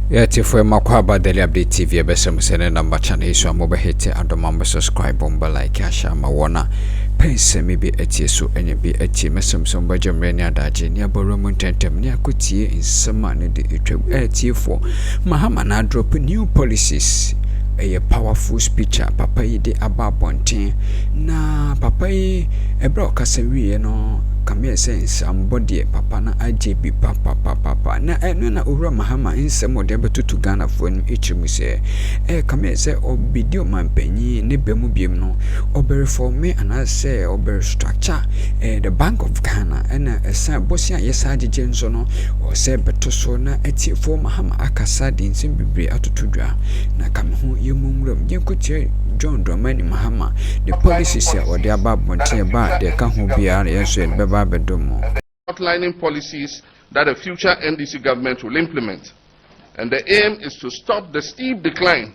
Yet if we makwaba daily update TV besem sene number channel so amoba hete adomamba subscribe bomba like asha mawana pense me bi etie so enye bi etie mesem so mba jemre ni adaje ni aboro tentem ni akotie nsema ne de etwam etie for Mahama na drop new policies a powerful speech papa yi de ababonten na papa yi ebra okasawie no kame sense ambodie papa na ajebi papa na eno na owura Mahama nsem ode betutu Ghana fo nim echimu se kame se obidio mampanyi ne bemu biem no obereforme ana se oberstructure the Bank of Ghana ena esa bosia yesa ajeje nso no o se betoso na etiefo Mahama akasa de nsem bibre atotodwa na kame ho yemumram yenkotie John Dramani Mahama the policies or the ababonten ba de ka ho bia yeso beba outlining policies that the future NDC government will implement. And the aim is to stop the steep decline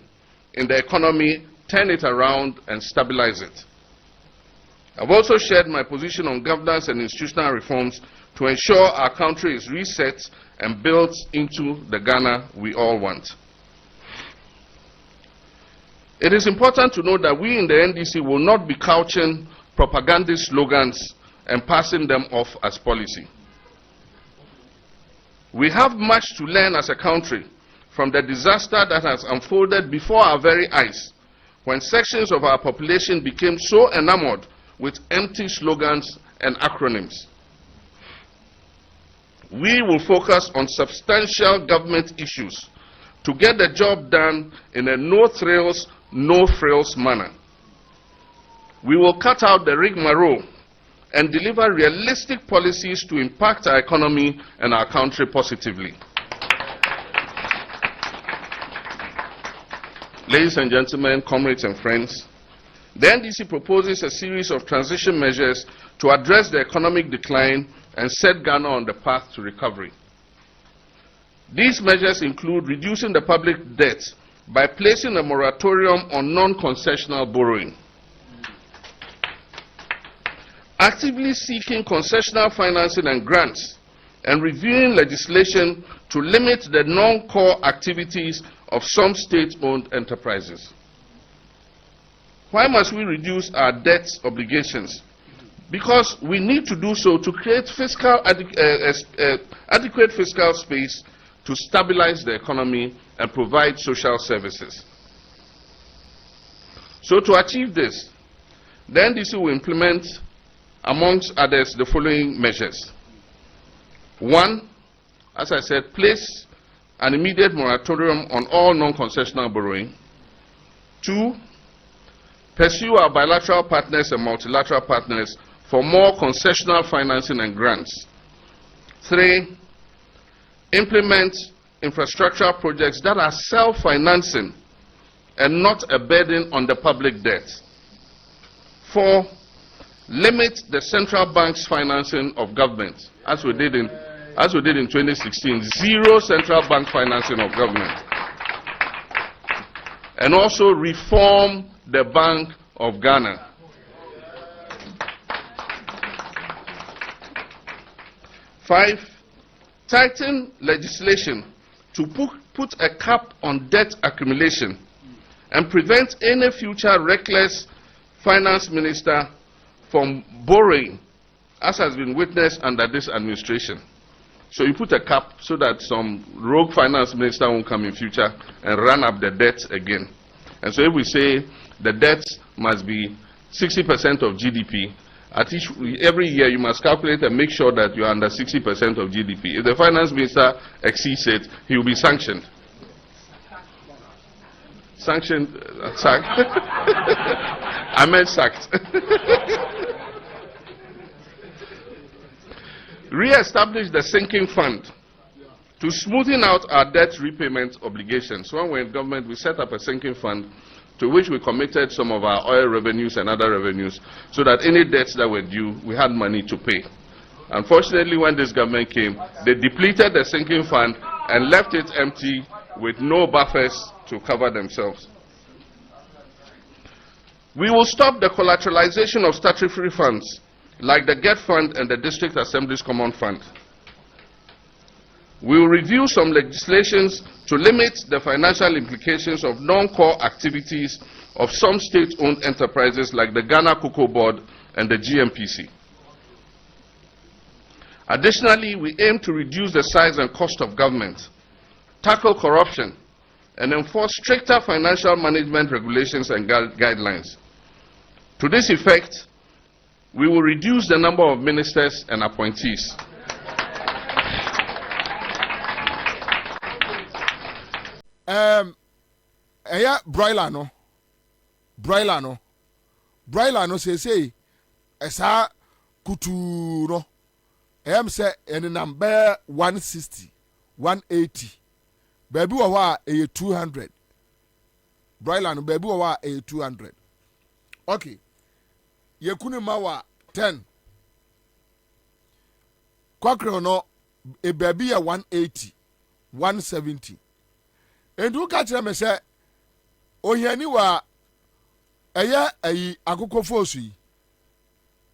in the economy, turn it around and stabilize it. I've also shared my position on governance and institutional reforms to ensure our country is reset and built into the Ghana we all want. It is important to note that we in the NDC will not be couching propagandist slogans and passing them off as policy. We have much to learn as a country from the disaster that has unfolded before our very eyes when sections of our population became so enamored with empty slogans and acronyms. We will focus on substantial government issues to get the job done in a no-thrills, no-frills manner. We will cut out the rigmarole and deliver realistic policies to impact our economy and our country positively. Ladies and gentlemen, comrades and friends, the NDC proposes a series of transition measures to address the economic decline and set Ghana on the path to recovery. These measures include reducing the public debt by placing a moratorium on non-concessional borrowing, actively seeking concessional financing and grants, and reviewing legislation to limit the non-core activities of some state-owned enterprises. Why must we reduce our debt obligations? Because we need to do so to create adequate fiscal space to stabilize the economy and provide social services. So to achieve this, the NDC will implement, amongst others, the following measures. 1, as I said, place an immediate moratorium on all non-concessional borrowing. 2, pursue our bilateral partners and multilateral partners for more concessional financing and grants. 3, implement infrastructural projects that are self-financing and not a burden on the public debt. 4, limit the central bank's financing of government, as we did in 2016, zero central bank financing of government. And also reform the Bank of Ghana. 5, tighten legislation to put a cap on debt accumulation and prevent any future reckless finance minister from borrowing, as has been witnessed under this administration. So you put a cap so that some rogue finance minister won't come in future and run up the debt again. And so if we say the debt must be 60% of GDP, every year you must calculate and make sure that you are under 60% of GDP. If the finance minister exceeds it, he will be sanctioned. Sanctioned, sacked. I meant sacked. Re-establish the sinking fund to smoothen out our debt repayment obligations. When we're in government, we set up a sinking fund to which we committed some of our oil revenues and other revenues so that any debts that were due, we had money to pay. Unfortunately, when this government came, they depleted the sinking fund and left it empty with no buffers to cover themselves. We will stop the collateralization of statutory funds like the GET Fund and the District Assembly's Common Fund. We will review some legislations to limit the financial implications of non-core activities of some state-owned enterprises like the Ghana Cocoa Board and the GMPC. Additionally, we aim to reduce the size and cost of government, tackle corruption, and enforce stricter financial management regulations and guidelines. To this effect, we will reduce the number of ministers and appointees. Broiler no say esa kutu no say en number 160 180 baby wa 200 broiler no baby wa 200. Okay, yekunu mawa 10 kwakro no e baby ya 180 170 endu ka kire me se ohiani wa eye ayi akoko fosu yi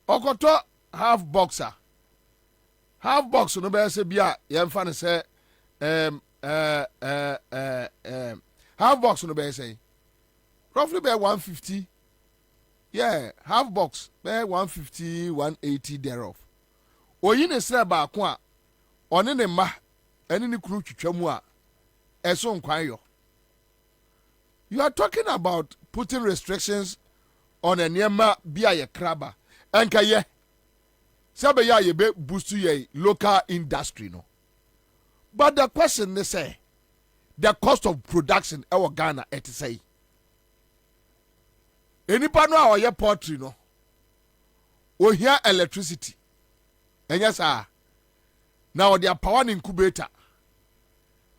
okoto half boxer no be se bia yemfa ne se half box no be say roughly be 150. Yeah, half box be 150 180 thereof. Oyi ne sre ba ko a one ne ma ene ne kuru twitwamu a eso nkwan yo. You are talking about putting restrictions on a niema bia ye kraba enka ye sabe ya ye be boost ye local industry no. But the question is say the cost of production our Ghana et say enipa no a ye poultry no o here electricity enya sa na o dia power incubator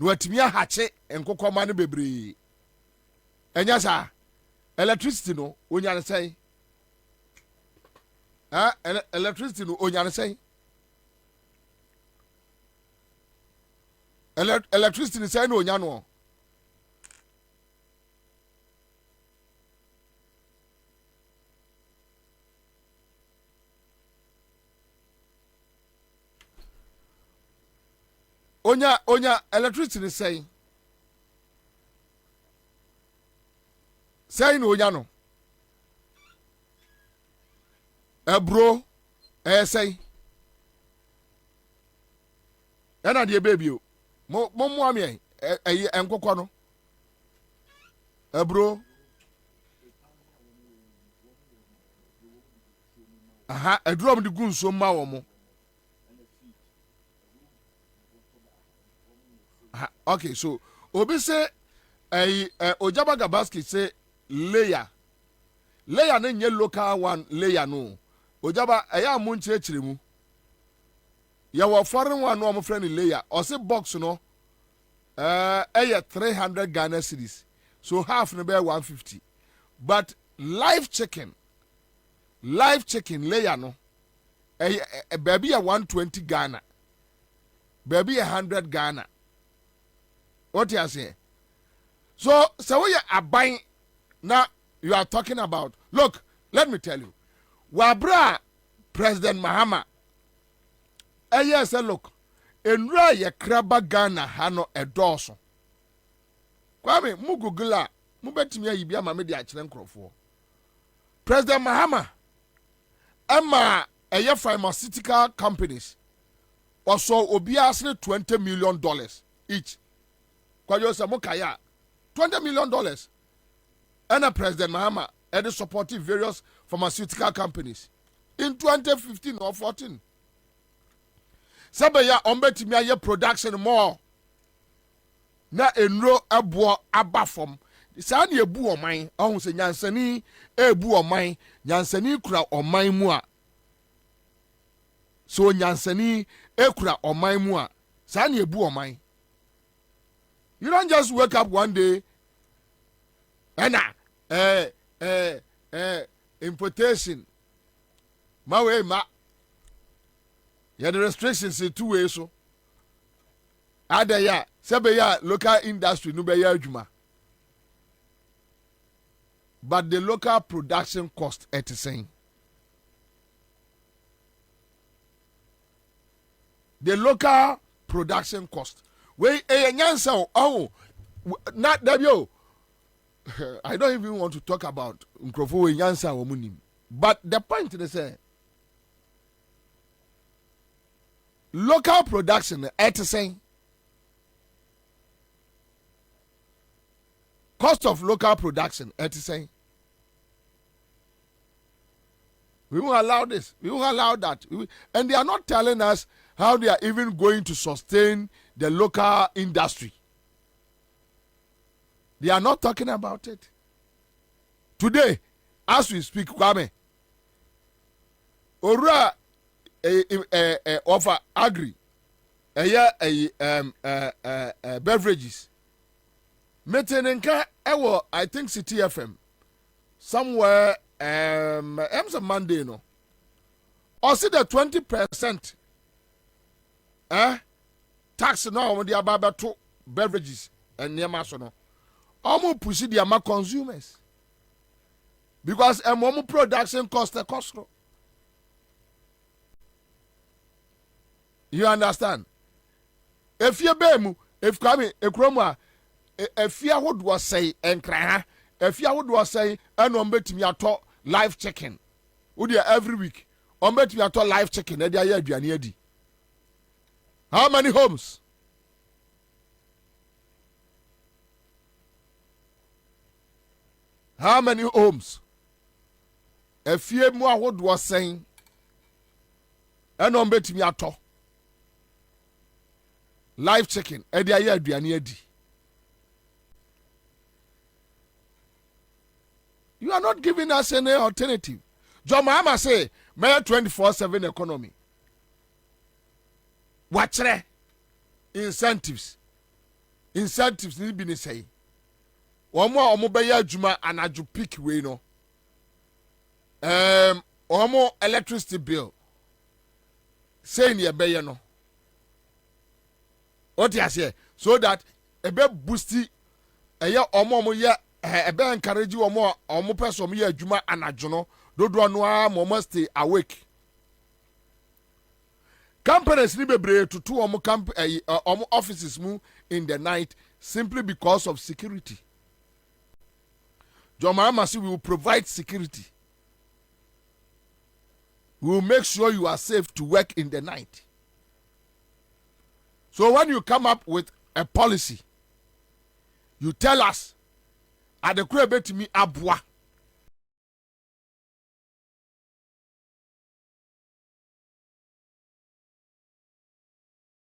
no atimi ahache enkokoma no bebre enya sa electricity no onya ne say electricity no onya ne say electricity say no onya no onya electricity say no onya no ebro say na de baby o mo ami enkokọ no ebro aha edrom de gun so ma wo mo. Okay, so obi say ojaba gabaski say layer na nye local one layer no ojaba eya mu nchirechire mu ya wo foreign one no mo friend layer o say box no 300 Ghana cedis, so half no be 150, but live chicken layer no baby 120 Ghana, baby 100 Ghana. What you say? So we are buying now. You are talking about. Look, let me tell you. Wabra President Mahama. Yes, look. Enra ye kraba Ghana hano edoso. Kwame mu Google mu betimi ayi bia ma me dia kire nkrofo. President Mahama ama eye pharmaceutical companies also obia asne $20 million each. Kwa yo samokaya $20 million. And President Mahama had supported various pharmaceutical companies in 2015 or 14. Sabaya ombetimi aye production more. Na enro abo abafom. Sa na ebu oman, ohun se nyansani ebu oman, nyansani kura oman mu a. So nyansani ekura oman mu a. Sa na ebu oman. You don't just wake up one day and importation. Ma way ma. Yeah, the restrictions in 2 ways so. Ada ya, sebe ya local industry no be ya adwuma. But the local production cost at the same. The local production cost. We nyansa oh not that yo. I don't even want to talk about nkrofo nyansa wo munim. But the point is say local production at saying cost of local production at saying we won't allow this, we won't allow that, and they are not telling us how they are even going to sustain the local industry. They are not talking about it. Today, as we speak, Kwame, Ora offer agri, beverages. Metenenka ewo, I think City FM, somewhere Monday no. Or see the 20% tax now on the ababa to beverages and near masono. Omo push the ama consumers. Because momo production cost the cost. You understand? If you bemu, if Kwame Akroma, if you would was say and cry, if you would was say and on bet me at live chicken. Would you every week? On bet me at live chicken, and the how many homes? How many homes? If you more what was saying, and on bet me at live chicken, and the you are not giving us any alternative. John Mahama say, "May 24/7 economy." Watch incentives. Incentives need be say. One more omobeya juma anaju peak way no. Omo electricity bill. Say in your bay no. What you say? So that a bit boosty a year omo ya ebe encourage omo person ye juma anaju no. Dodo no mo stay awake. Companies ni bebre to two omo offices move in the night simply because of security. John Mahama say we will provide security. We will make sure you are safe to work in the night. So when you come up with a policy, you tell us, "At the crebe to me abwa."